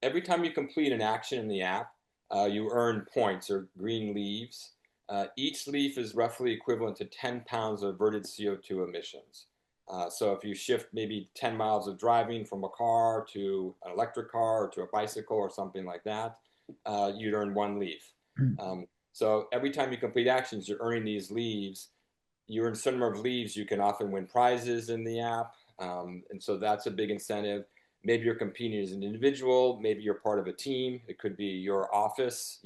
every time you complete an action in the app, you earn points or green leaves. Each leaf is roughly equivalent to 10 pounds of averted CO2 emissions. So if you shift maybe 10 miles of driving from a car to an electric car or to a bicycle or something like that, you'd earn one leaf. So every time you complete actions, you're earning these leaves. You earn some number of leaves, you can often win prizes in the app. And so that's a big incentive. Maybe you're competing as an individual. Maybe you're part of a team. It could be your office,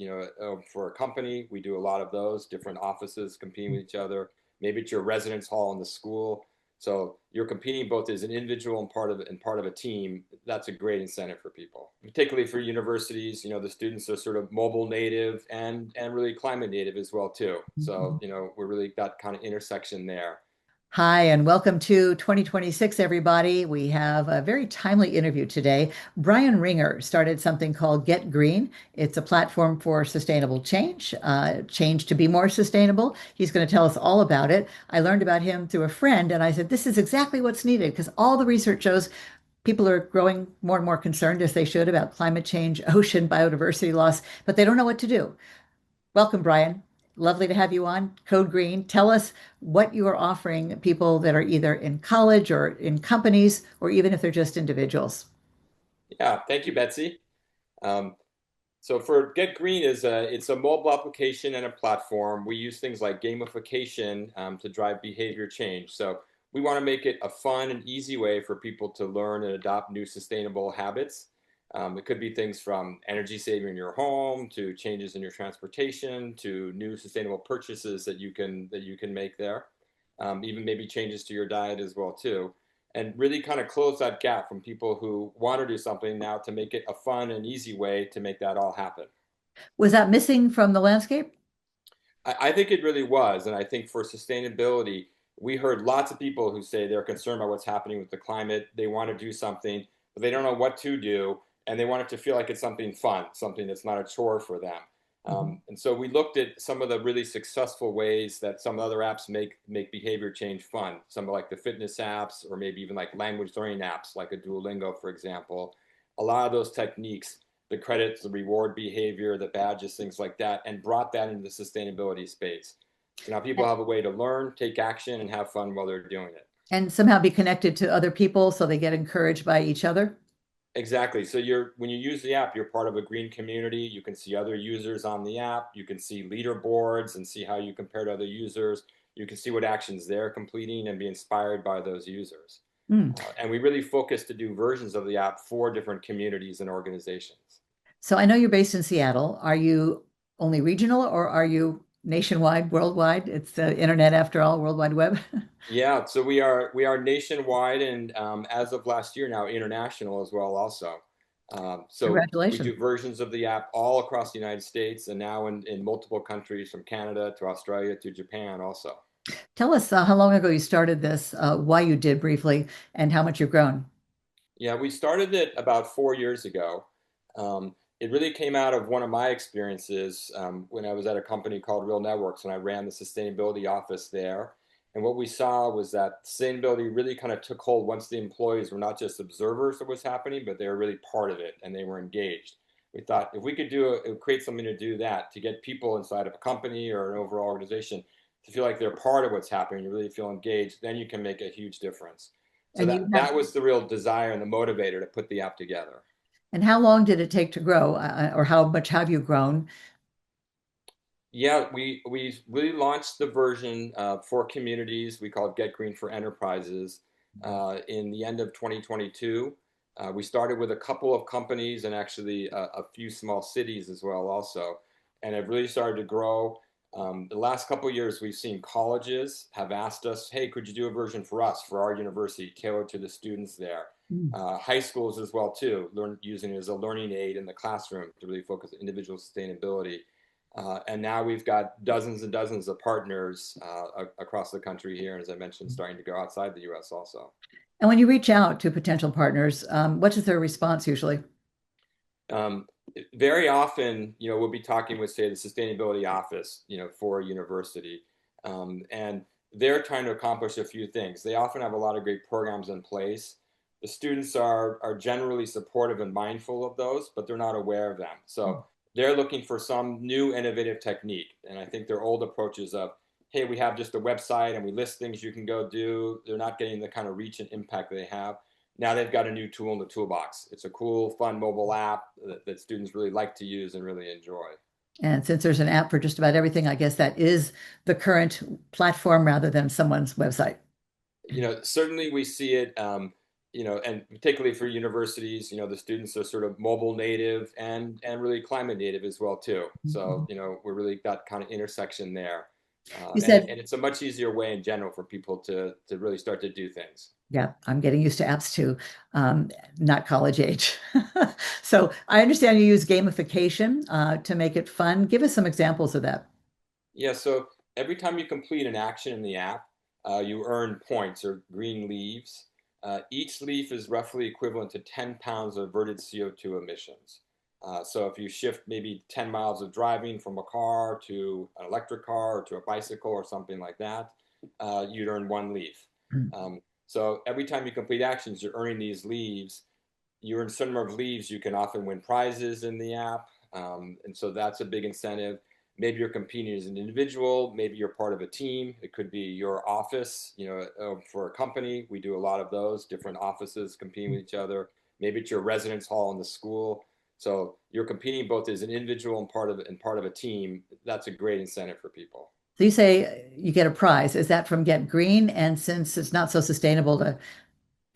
for a company. We do a lot of those, different offices competing with each other. Maybe it's your residence hall in the school. So you're competing both as an individual and part of a team. That's a great incentive for people, particularly for universities. The students are sort of mobile native and really climate native as well too. So we're really that kind of intersection there. Hi, and welcome to 2026, everybody. We have a very timely interview today. Brian Ringer started something called GetGreen. It's a platform for sustainable change, change to be more sustainable. He's going to tell us all about it. I learned about him through a friend, and I said, this is exactly what's needed because all the research shows people are growing more and more concerned, as they should, about climate change, ocean biodiversity loss, but they don't know what to do. Welcome, Brian. Lovely to have you on Code Green. Tell us what you are offering people that are either in college or in companies, or even if they're just individuals. Yeah, thank you, Betsy. Um, so for Get Green it's a mobile application and a platform. We use things like gamification to drive behavior change. So we want to make it a fun and easy way for people to learn and adopt new sustainable habits. It could be things from energy saving in your home to changes in your transportation to new sustainable purchases that you can make there. Even maybe changes to your diet as well too, and really kind of close that gap from people who want to do something now to make it a fun and easy way to make that all happen. Was that missing from the landscape? I think it really was. And I think for sustainability, we heard lots of people who say they're concerned about what's happening with the climate. They want to do something, but they don't know what to do. And they want it to feel like it's something fun, something that's not a chore for them. Mhm. And so we looked at some of the really successful ways that some other apps make behavior change fun. Some like the fitness apps, or maybe even like language learning apps, like a Duolingo, for example. A lot of those techniques, the credits, the reward behavior, the badges, things like that, and brought that into the sustainability space. So now people have a way to learn, take action, and have fun while they're doing it. And somehow be connected to other people so they get encouraged by each other. Exactly. So when you use the app, you're part of a green community. You can see other users on the app. You can see leaderboards and see how you compare to other users. You can see what actions they're completing and be inspired by those users. Mm. And we really focus to do versions of the app for different communities and organizations. So I know you're based in Seattle. Are you only regional or are you nationwide, worldwide? It's the internet after all, World Wide Web. Yeah, so we are nationwide and as of last year now international as well also. So we Congratulations. do versions of the app all across the United States and now in multiple countries from Canada to Australia to Japan also. Tell us how long ago you started this, why you did briefly, and how much you've grown. Yeah, we started it about 4 years ago. It really came out of one of my experiences when I was at a company called Real Networks and I ran the sustainability office there. And what we saw was that sustainability really kind of took hold once the employees were not just observers of what's happening, but they were really part of it and they were engaged. We thought if we could create something to do that, to get people inside of a company or an overall organization to feel like they're part of what's happening, you really feel engaged, then you can make a huge difference. So And you that have, that was the real desire and the motivator to put the app together. and how long did it take to grow, or how much have you grown? Yeah, we really launched the version for communities. We call it Get Green for Enterprises in the end of 2022. We started with a couple of companies and actually a few small cities as well also, and it really started to grow. The last couple of years, we've seen colleges have asked us, "Hey, could you do a version for us for our university tailored to the students there?" Mm. High schools as well too, using it as a learning aid in the classroom to really focus on individual sustainability. And now we've got dozens and dozens of partners across the country here, and as I mentioned, starting to go outside the U.S. also. And when you reach out to potential partners, what is their response usually? Um, Very often, we'll be talking with, say, the sustainability office, for a university, and they're trying to accomplish a few things. They often have a lot of great programs in place, the students are generally supportive and mindful of those, but they're not aware of them. So they're looking for some new innovative technique. And I think their old approaches of, hey, we have just a website and we list things you can go do. They're not getting the kind of reach and impact that they have. Now they've got a new tool in the toolbox. It's a cool, fun mobile app that students really like to use and really enjoy. And since there's an app for just about everything, I guess that is the current platform rather than someone's website. Certainly we see it, and particularly for universities, the students are sort of mobile native and really climate native as well too. So, Mhm. we're really got kind of intersection there. You And said, it's a much easier way in general for people to really start to do things. yeah, I'm getting used to apps too, um, not college age. So I understand you use gamification to make it fun. Give us some examples of that. Yeah, so every time you complete an action in the app, you earn points or green leaves. Each leaf is roughly equivalent to 10 pounds of averted CO2 emissions. So if you shift maybe 10 miles of driving from a car to an electric car or to a bicycle or something like that, you'd earn one leaf. Um, so every time you complete actions, you're earning these leaves. You earn some number of leaves, you can often win prizes in the app. And so that's a big incentive. Maybe you're competing as an individual, maybe you're part of a team. It could be your office, for a company. We do a lot of those, different offices competing with each other. Maybe it's your residence hall in the school. So you're competing both as an individual and part of a team. That's a great incentive for people. So you say you get a prize. Is that from Get Green? And since it's not so sustainable to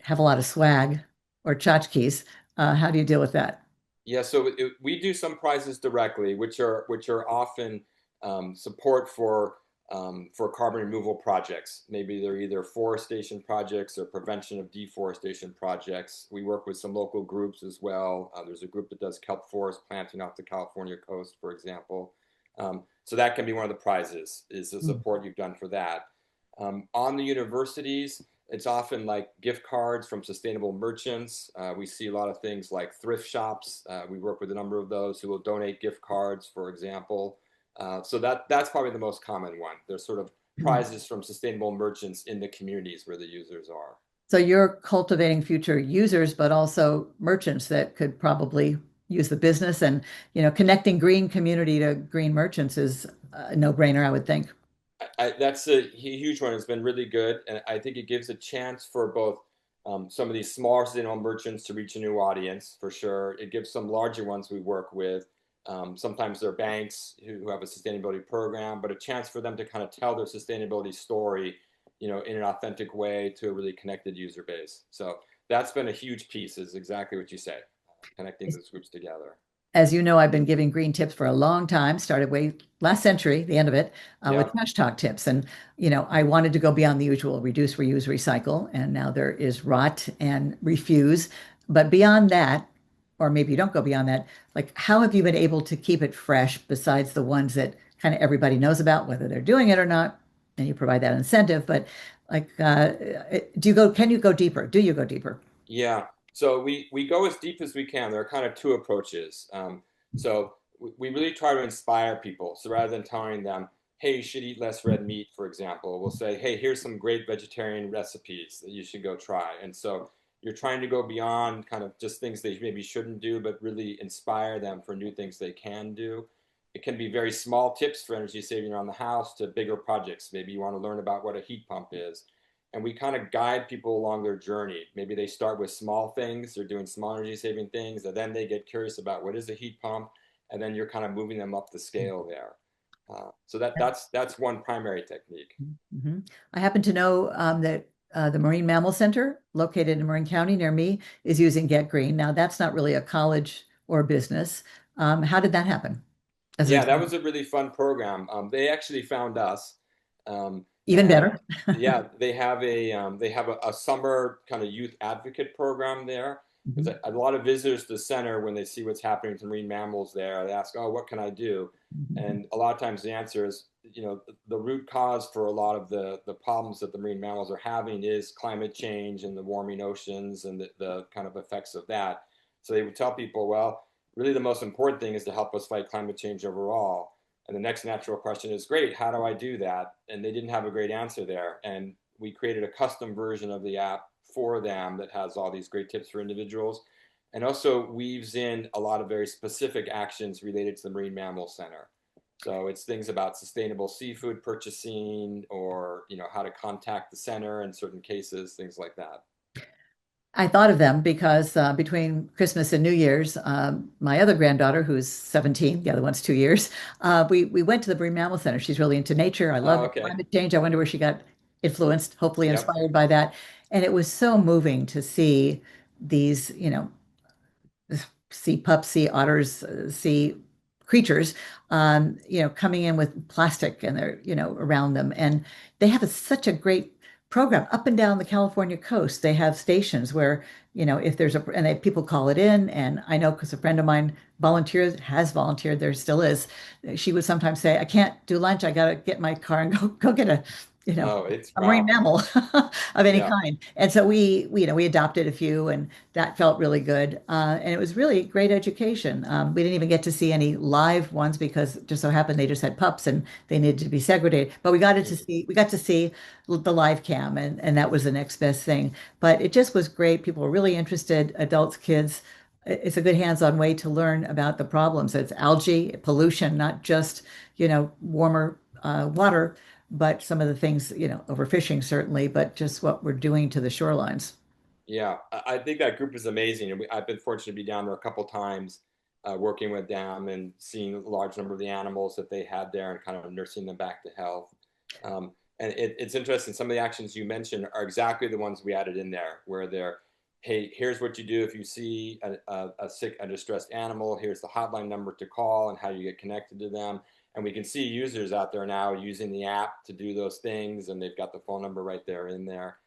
have a lot of swag or tchotchkes, how do you deal with that? Yeah, so we do some prizes directly, which are often support for carbon removal projects. Maybe they're either forestation projects or prevention of deforestation projects. We work with some local groups as well. There's a group that does kelp forest planting off the California coast, for example. So that can be one of the prizes, is the Mm. support you've done for that. On the universities, it's often like gift cards from sustainable merchants. We see a lot of things like thrift shops. We work with a number of those who will donate gift cards, for example. So that's probably the most common one. There's sort of prizes from sustainable merchants in the communities where the users are. So you're cultivating future users, but also merchants that could probably use the business and, connecting green community to green merchants is a no-brainer, I would think. That's a huge one. It's been really good, and I think it gives a chance for both some of these smaller sustainable merchants to reach a new audience for sure. It gives some larger ones we work with. Sometimes they're banks who have a sustainability program, but a chance for them to kind of tell their sustainability story, in an authentic way to a really connected user base. So that's been a huge piece. Is exactly what you say, connecting those groups together. As you know, I've been giving green tips for a long time, started way last century, the end of it, with Yeah. trash talk tips. And, I wanted to go beyond the usual reduce, reuse, recycle. And now there is rot and refuse. But beyond that, or maybe you don't go beyond that, like how have you been able to keep it fresh besides the ones that kind of everybody knows about, whether they're doing it or not? And you provide that incentive. But like, can you go deeper? Do you go deeper? Yeah. So we go as deep as we can. There are kind of two approaches. So we really try to inspire people. So rather than telling them, hey, you should eat less red meat, for example, we'll say, hey, here's some great vegetarian recipes that you should go try. And so you're trying to go beyond kind of just things they maybe shouldn't do, but really inspire them for new things they can do. It can be very small tips for energy saving around the house to bigger projects. Maybe you want to learn about what a heat pump is, and we kind of guide people along their journey. Maybe they start with small things, they're doing small energy saving things, and then they get curious about what is a heat pump, and then you're kind of moving them up the scale there. So that's one primary technique. Mhm. I happen to know that the Marine Mammal Center, located in Marin County near me, is using Get Green. Now, that's not really a college or a business. How did that happen? As an Yeah, that example, was a really fun program. They actually found us, even and better. yeah, they have a summer kind of youth advocate program there. Because Mhm, a lot of visitors to the center, when they see what's happening to marine mammals there, they ask, "Oh, what can I do?" mhm, And a lot of times the answer is, the root cause for a lot of the problems that the marine mammals are having is climate change and the warming oceans and the kind of effects of that. So they would tell people, well, really the most important thing is to help us fight climate change overall. And the next natural question is, great, how do I do that? And they didn't have a great answer there. And we created a custom version of the app for them that has all these great tips for individuals, and also weaves in a lot of very specific actions related to the Marine Mammal Center. So it's things about sustainable seafood purchasing, or how to contact the center in certain cases, things like that. I thought of them because between Christmas and New Year's, my other granddaughter, who's 17, the other one's 2 years, we went to the Marine Mammal Center. She's really into nature. I love Oh, okay. climate change. I wonder where she got influenced, hopefully Yep. inspired by that. And it was so moving to see these, sea pups, sea otters, sea creatures, coming in with plastic and they're, around them. And they have such a great program up and down the California coast. They have stations where, if there's and people call it in. And I know because a friend of mine has volunteered, there still is. She would sometimes say, I can't do lunch. I got to get in my car and go get you know, Oh, it's a marine wow. mammal of any Yeah. kind. And so we adopted a few, and that felt really good. And it was really great education. We didn't even get to see any live ones because it just so happened they just had pups and they needed to be segregated. But we got to see the live cam, and that was the next best thing. But it just was great. People were really interested, adults, kids. It's a good hands-on way to learn about the problems. It's algae, pollution, not just, warmer water, but some of the things, overfishing certainly, but just what we're doing to the shorelines. Yeah, I think that group is amazing. And I've been fortunate to be down there a couple times, working with them and seeing a large number of the animals that they had there and kind of nursing them back to health. And it's interesting. Some of the actions you mentioned are exactly the ones we added in there, where they're, hey, here's what you do if you see a sick, a distressed animal. Here's the hotline number to call and how you get connected to them. And we can see users out there now using the app to do those things, and they've got the phone number right there in there.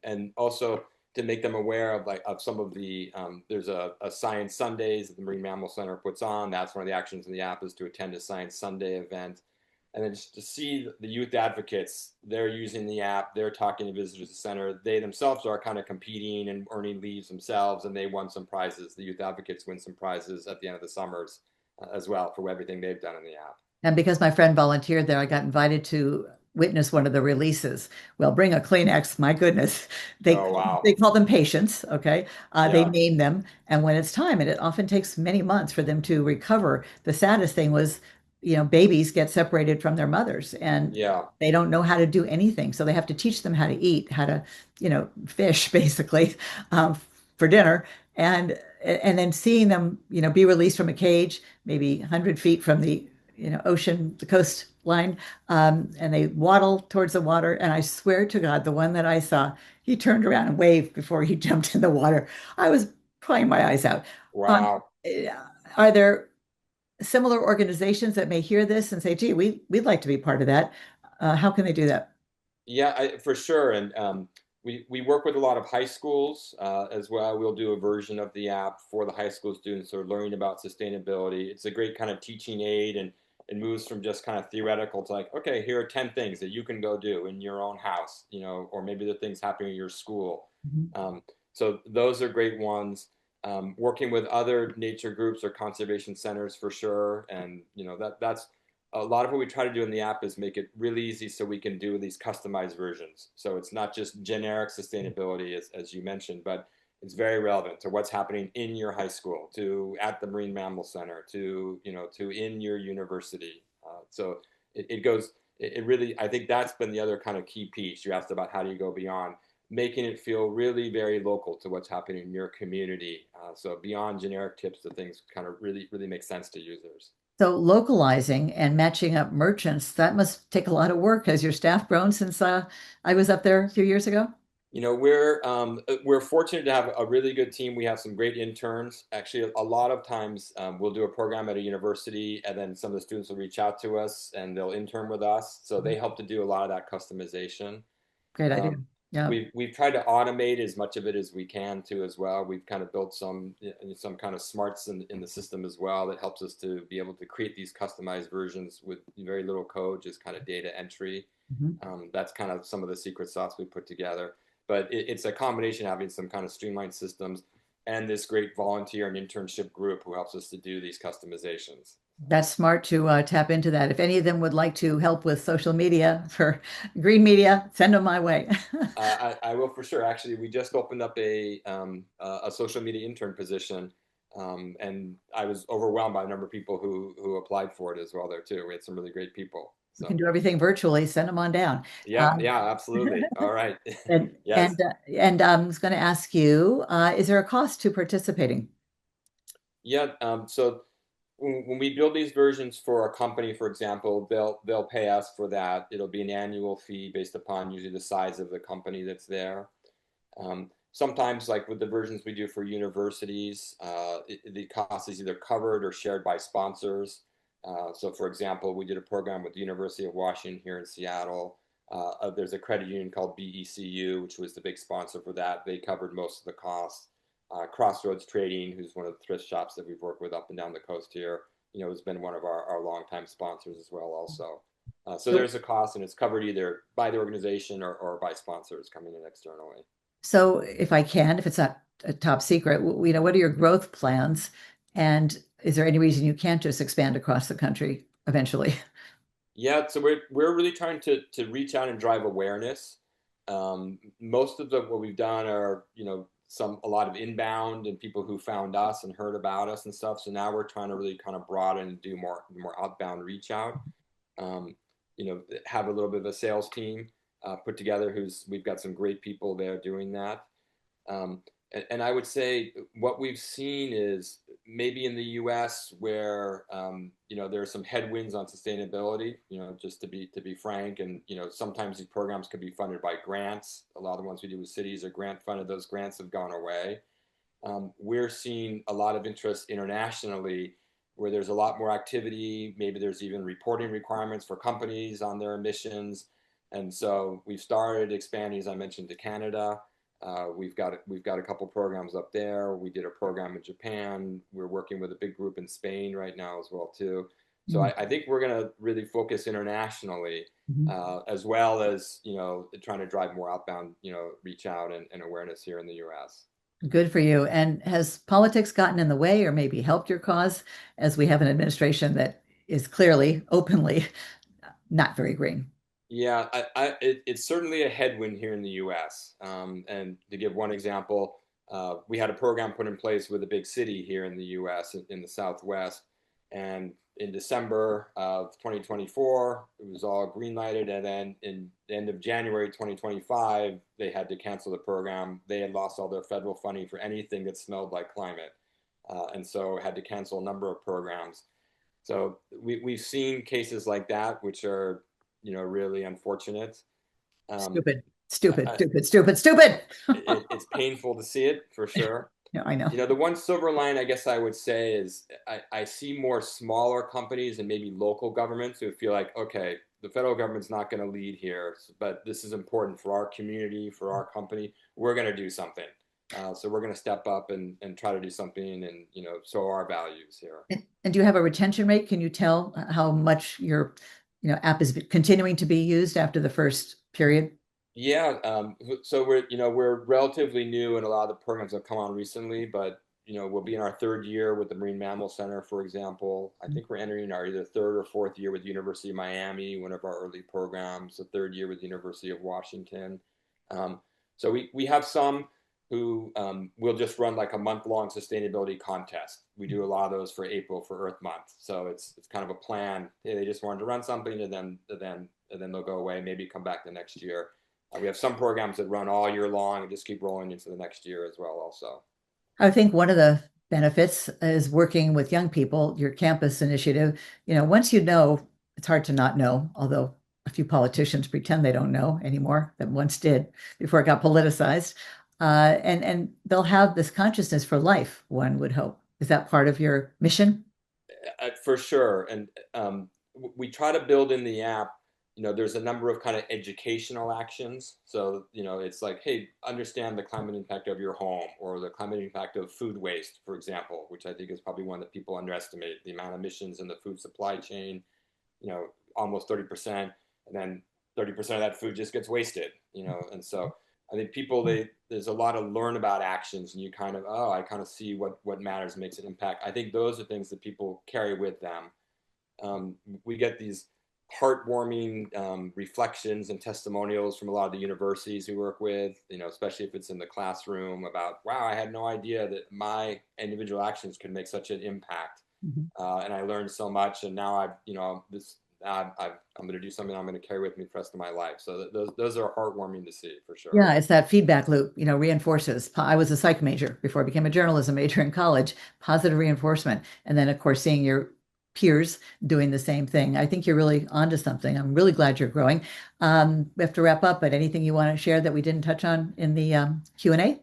And also to make them aware of some of the there's a Science Sundays that the Marine Mammal Center puts on. That's one of the actions in the app, is to attend a Science Sunday event. And then just to see the youth advocates, they're using the app, they're talking to visitors at the center. They themselves are kind of competing and earning leaves themselves, and they won some prizes. The youth advocates win some prizes at the end of the summers as well for everything they've done in the app. And because my friend volunteered there, I got invited to witness one of the releases. Well, bring a Kleenex. My goodness, they Oh, they wow. call them patients. Okay, they Yeah. name them, and when it's time, and it often takes many months for them to recover. The saddest thing was, babies get separated from their mothers, and Yeah. they don't know how to do anything, so they have to teach them how to eat, how to, fish basically, for dinner, and then seeing them, be released from a cage, maybe 100 feet from the ocean, the coastline, and they waddle towards the water. And I swear to God, the one that I saw, he turned around and waved before he jumped in the water. I was crying my eyes out. Um, Wow. are there similar organizations that may hear this and say, "Gee, we'd like to be part of that"? How can they do that? Yeah, for sure. And we work with a lot of high schools as well. We'll do a version of the app for the high school students who are learning about sustainability. It's a great kind of teaching aid, and it moves from just kind of theoretical to like, okay, here are 10 things that you can go do in your own house, or maybe the things happening in your school. Mhm. Um, so those are great ones. Working with other nature groups or conservation centers for sure. And that's a lot of what we try to do in the app, is make it really easy so we can do these customized versions. So it's not just generic sustainability, as you mentioned, but it's very relevant to what's happening in your high school, to at the Marine Mammal Center, to in your university. So it goes. It really, I think that's been the other kind of key piece. You asked about how do you go beyond, making it feel really very local to what's happening in your community. So beyond generic tips, the things kind of really, really make sense to users. So localizing and matching up merchants, that must take a lot of work. Has your staff grown since I was up there a few years ago? We're fortunate to have a really good team. We have some great interns. Actually, a lot of times we'll do a program at a university, and then some of the students will reach out to us and they'll intern with us. So they help to do a lot of that customization. Great idea. Um, Yeah. we've tried to automate as much of it as we can too as well. We've kind of built some kind of smarts in the system as well that helps us to be able to create these customized versions with very little code, just kind of data entry. Mhm. That's kind of some of the secret sauce we put together. But it's a combination of having some kind of streamlined systems and this great volunteer and internship group who helps us to do these customizations. That's smart to tap into that. If any of them would like to help with social media for green media, send them my way. I will for sure. Actually, we just opened up a social media intern position, and I was overwhelmed by the number of people who applied for it as well there too. We had some really great people. We can So do everything virtually. Send them on down. yeah, Um, yeah, absolutely. All right. and Yes. and I was going to ask you, is there a cost to participating? Yeah. So when we build these versions for a company, for example, they'll pay us for that. It'll be an annual fee based upon usually the size of the company that's there. Sometimes, like with the versions we do for universities, the cost is either covered or shared by sponsors. So, for example, we did a program with the University of Washington here in Seattle. There's a credit union called BECU, which was the big sponsor for that. They covered most of the costs. Crossroads Trading, who's one of the thrift shops that we've worked with up and down the coast here, has been one of our longtime sponsors as well, also. So So, there's a cost, and it's covered either by the organization or by sponsors coming in externally. so if I can, if it's not a top secret, what are your growth plans? And is there any reason you can't just expand across the country eventually? Yeah, so we're really trying to reach out and drive awareness. Most of what we've done are, a lot of inbound and people who found us and heard about us and stuff. So now we're trying to really kind of broaden and do more outbound reach out. Um, have a little bit of a sales team put together. We've got some great people there doing that. Um, and I would say what we've seen is maybe in the U.S. where there are some headwinds on sustainability. Just to be frank, and sometimes these programs could be funded by grants. A lot of the ones we do with cities are grant funded. Those grants have gone away. We're seeing a lot of interest internationally where there's a lot more activity. Maybe there's even reporting requirements for companies on their emissions. And so we've started expanding, as I mentioned, to Canada. We've got a couple programs up there. We did a program in Japan. We're working with a big group in Spain right now as well too. So I think we're going to really focus internationally, Mhm. as well as trying to drive more outbound reach out and awareness here in the U.S. Good for you. And has politics gotten in the way or maybe helped your cause as we have an administration that is clearly, openly not very green? Yeah, it's certainly a headwind here in the U.S. And to give one example, we had a program put in place with a big city here in the U.S. in the Southwest, and in December of 2024, it was all green lighted, and then in the end of January 2025, they had to cancel the program. They had lost all their federal funding for anything that smelled like climate, and so had to cancel a number of programs. So we've seen cases like that, which are really unfortunate. Um, Stupid, stupid, I, stupid, stupid, stupid. it's painful to see it for sure. No, I know. The one silver line I guess I would say is I see more smaller companies and maybe local governments who feel like, okay, the federal government's not going to lead here, but this is important for our community, for our company. We're going to do something. So we're going to step up and try to do something and show our values here. And do you have a retention rate? Can you tell how much your, app is continuing to be used after the first period? Yeah, so we're relatively new and a lot of the programs have come on recently, but we'll be in our third year with the Marine Mammal Center, for example. I think we're entering our either third or fourth year with the University of Miami, one of our early programs, the third year with the University of Washington. Um, so we have some who will just run like a month-long sustainability contest. We do a lot of those for April for Earth Month. So it's kind of a plan. Hey, they just wanted to run something and then they'll go away, maybe come back the next year. We have some programs that run all year long and just keep rolling into the next year as well, also. I think one of the benefits is working with young people, your campus initiative. Once you know, it's hard to not know, although a few politicians pretend they don't know anymore that once did before it got politicized. And they'll have this consciousness for life, one would hope. Is that part of your mission? For sure. And we try to build in the app, there's a number of kind of educational actions. So, it's like, hey, understand the climate impact of your home or the climate impact of food waste, for example, which I think is probably one that people underestimate the amount of emissions in the food supply chain, almost 30%. And then 30% of that food just gets wasted, and so I think there's a lot of learn about actions and you kind of, oh, I kind of see what matters, makes an impact. I think those are things that people carry with them. we get these heartwarming reflections and testimonials from a lot of the universities we work with, especially if it's in the classroom about, wow, I had no idea that my individual actions could make such an impact. Mhm. And I learned so much, and now I'm going to do something I'm going to carry with me the rest of my life. So those are heartwarming to see for sure. Yeah, it's that feedback loop, reinforces. I was a psych major before I became a journalism major in college, positive reinforcement. And then, of course, seeing your peers doing the same thing. I think you're really onto something. I'm really glad you're growing. We have to wrap up, but anything you want to share that we didn't touch on in the Q&A?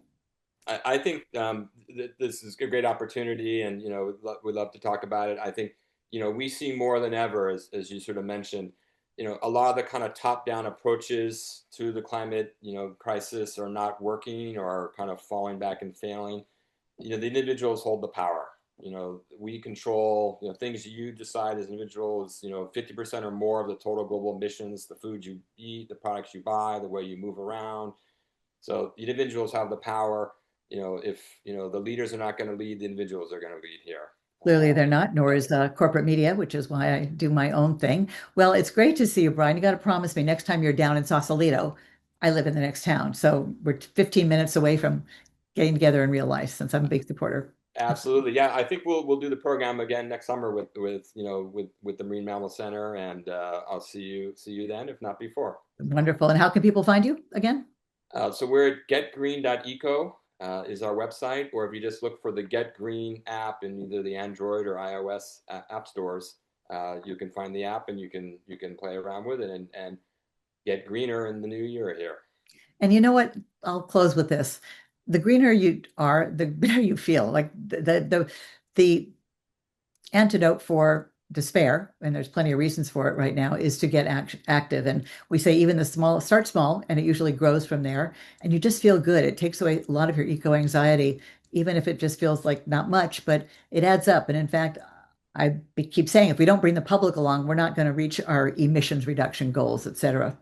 I think this is a great opportunity, and we'd love to talk about it. I think we see more than ever, as you sort of mentioned, a lot of the kind of top-down approaches to the climate crisis are not working or are kind of falling back and failing. The individuals hold the power. We control things you decide as an individual is 50% or more of the total global emissions, the food you eat, the products you buy, the way you move around. So the individuals have the power. If the leaders are not going to lead, the individuals are going to lead here. Clearly, they're not, nor Yeah, is corporate media, which is why I do my own thing. Well, it's great to see you, Brian. You got to promise me next time you're down in Sausalito, I live in the next town. So we're 15 minutes away from getting together in real life since I'm a big supporter. absolutely. Yeah, I think we'll do the program again next summer with the Marine Mammal Center, and I'll see you then, if not before. Wonderful. And how can people find you again? So we're at getgreen.eco is our website, or if you just look for the Get Green app in either the Android or iOS app stores, you can find the app and you can play around with it and get greener in the new year here. And you know what? I'll close with this. The greener you are, the better you feel. Like the antidote for despair, and there's plenty of reasons for it right now, is to get active. And we say even the small, start small, and it usually grows from there. And you just feel good. It takes away a lot of your eco anxiety, even if it just feels like not much, but it adds up. And in fact, keep saying if we don't bring the public along, we're not going to reach our emissions reduction goals, et cetera.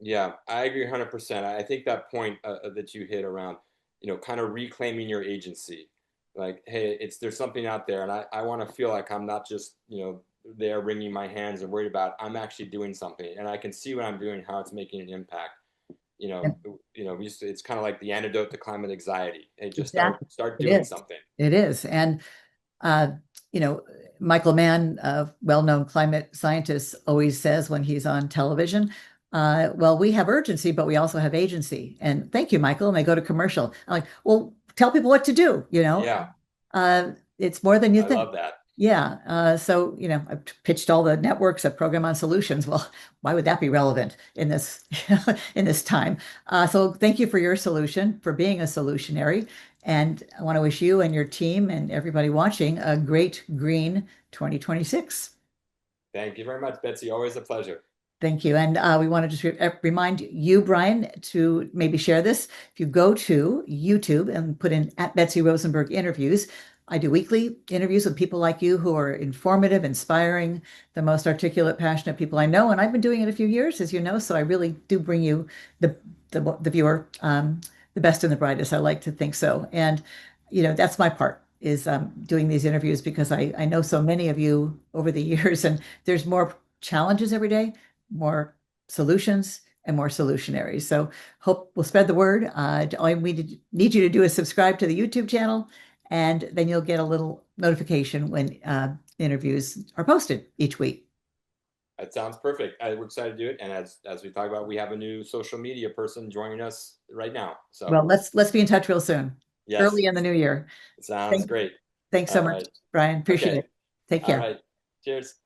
Yeah, I agree 100%. I think that point that you hit around, kind of reclaiming your agency. Like, hey, there's something out there, and I want to feel like I'm not just, there wringing my hands and worried about. I'm actually doing something, and I can see what I'm doing, how it's making an impact. It's kind of like the antidote to climate anxiety. Hey, just start Exactly. start It doing is. something. It is. And Uh, you know, Michael Mann, a well-known climate scientist, always says when he's on television, well, we have urgency, but we also have agency. And thank you, Michael. And they go to commercial. I'm like, well, tell people what to do. Yeah, It's more than you I think. love that. Yeah. So, I've pitched all the networks a program on solutions. Well, why would that be relevant in this in this time? So thank you for your solution, for being a solutionary. And I want to wish you and your team and everybody watching a great green 2026. Thank you very much, Betsy. Always a pleasure. Thank you. And we want to just remind you, Brian, to maybe share this. If you go to YouTube and put in at Betsy Rosenberg interviews, I do weekly interviews with people like you who are informative, inspiring, the most articulate, passionate people I know. And I've been doing it a few years, as you know, so I really do bring you the viewer, the best and the brightest. I like to think so. And that's my part is doing these interviews because I know so many of you over the years, and there's more challenges every day, more solutions and more solutionaries. So hope we'll spread the word. All we need you to do is subscribe to the YouTube channel, and then you'll get a little notification when interviews are posted each week. That sounds perfect. We're excited to do it. And as we talk about, we have a new social media person joining us right now. So Well, let's be in touch real soon, yes, early in the new year. sounds Thank, great. thanks so All much, right. Brian. Appreciate Okay. it. Take All care. right. Cheers.